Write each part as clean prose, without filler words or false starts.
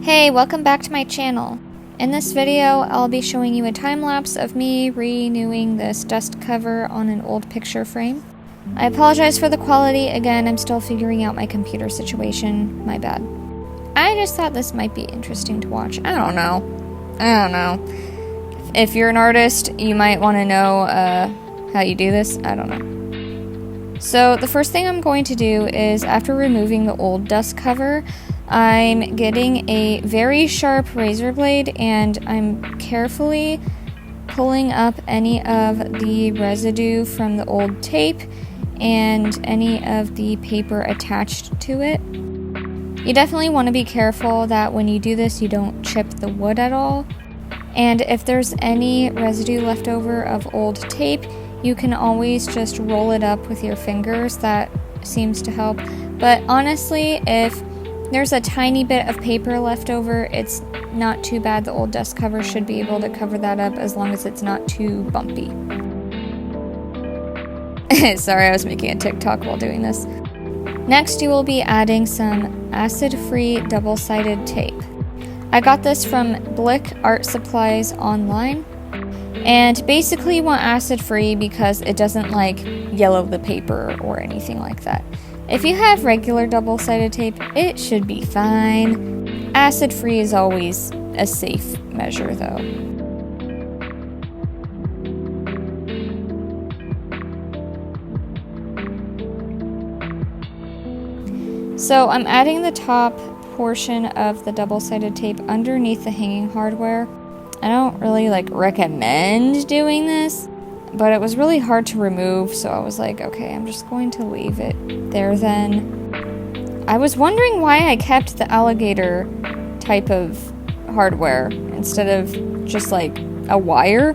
Hey, welcome back to my channel. In this video, I'll be showing you a time-lapse of me renewing this dust cover on an old picture frame. I apologize for the quality. Again, I'm still figuring out my computer situation. My bad. I just thought this might be interesting to watch. I don't know. If you're an artist, you might want to know how you do this. I don't know. So the first thing I'm going to do is, after removing the old dust cover, I'm getting a very sharp razor blade and I'm carefully pulling up any of the residue from the old tape and any of the paper attached to it. You definitely want to be careful that when you do this you don't chip the wood at all. And if there's any residue left over of old tape, you can always just roll it up with your fingers. That seems to help. But honestly, if there's a tiny bit of paper left over, it's not too bad. The old dust cover should be able to cover that up as long as it's not too bumpy. Sorry, I was making a TikTok while doing this. Next, you will be adding some acid-free double-sided tape. I got this from Blick Art Supplies online. And basically you want acid-free because it doesn't like yellow the paper or anything like that. If you have regular double-sided tape, it should be fine. Acid-free is always a safe measure, though. So I'm adding the top portion of the double-sided tape underneath the hanging hardware. I don't really recommend doing this, but it was really hard to remove, so I was like, okay, I'm just going to leave it there then. I was wondering why I kept the alligator type of hardware instead of just a wire.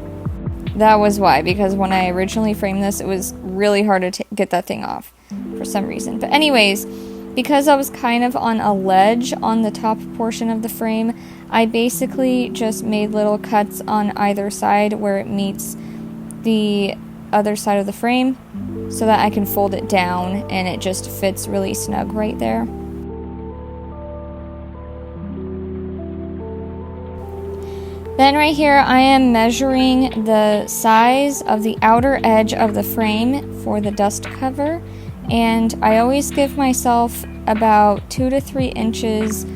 That was why, because when I originally framed this, it was really hard to get that thing off for some reason. But anyways, because I was kind of on a ledge on the top portion of the frame, I basically just made little cuts on either side where it meets the other side of the frame so that I can fold it down and it just fits really snug right there. Then right here I am measuring the size of the outer edge of the frame for the dust cover, and I always give myself about 2 to 3 inches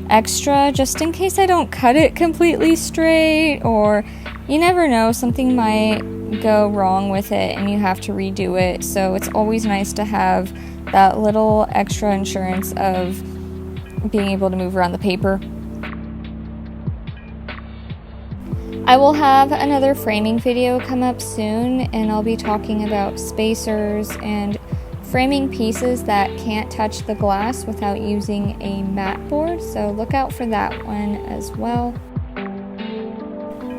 extra just in case I don't cut it completely straight, or you never know, something might go wrong with it and you have to redo it. So it's always nice to have that little extra insurance of being able to move around the paper. I will have another framing video come up soon, and I'll be talking about spacers and framing pieces that can't touch the glass without using a mat board, so look out for that one as well.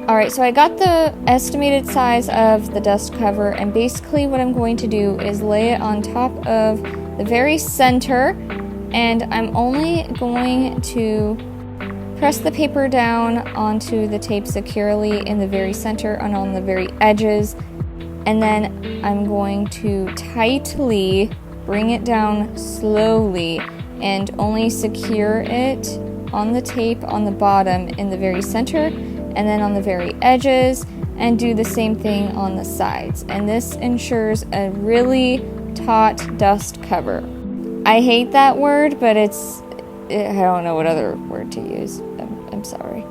Alright, so I got the estimated size of the dust cover, and basically what I'm going to do is lay it on top of the very center, and I'm only going to press the paper down onto the tape securely in the very center and on the very edges, and then I'm going to tightly bring it down slowly and only secure it on the tape on the bottom in the very center and then on the very edges, and do the same thing on the sides. And this ensures a really taut dust cover. I hate that word, but I don't know what other word to use. I'm sorry.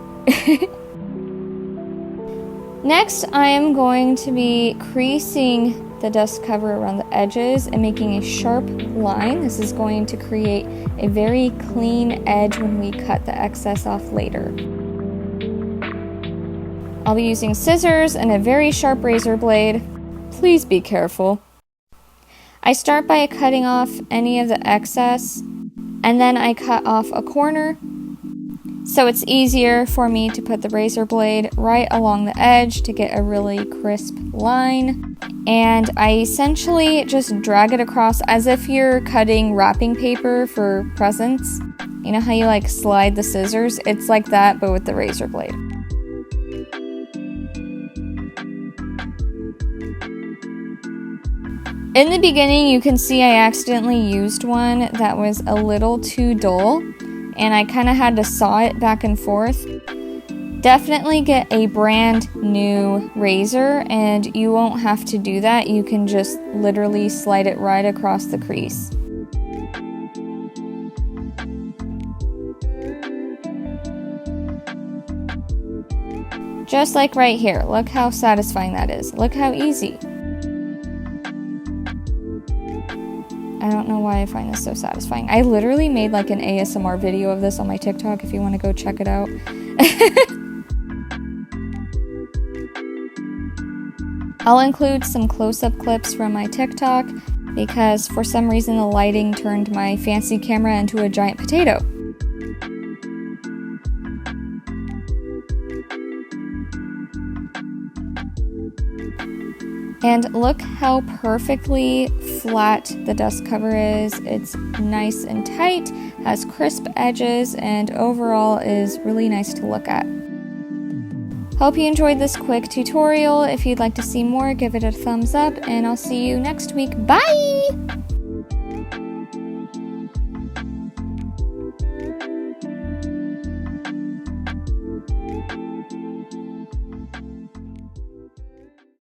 Next, I am going to be creasing the dust cover around the edges and making a sharp line. This is going to create a very clean edge when we cut the excess off later. I'll be using scissors and a very sharp razor blade. Please be careful. I start by cutting off any of the excess, and then I cut off a corner, so it's easier for me to put the razor blade right along the edge to get a really crisp line. And I essentially just drag it across as if you're cutting wrapping paper for presents. You know how you slide the scissors? It's like that, but with the razor blade. In the beginning, you can see I accidentally used one that was a little too dull. and I kind of had to saw it back and forth. Definitely get a brand new razor, and you won't have to do that. You can just literally slide it right across the crease. Just like right here. Look how satisfying that is. Look how easy. I don't know why I find this so satisfying. I literally made like an ASMR video of this on my TikTok if you want to go check it out. I'll include some close-up clips from my TikTok because for some reason the lighting turned my fancy camera into a giant potato. And look how perfectly flat the dust cover is. It's nice and tight, has crisp edges, and overall is really nice to look at. Hope you enjoyed this quick tutorial. If you'd like to see more, give it a thumbs up, and I'll see you next week. Bye!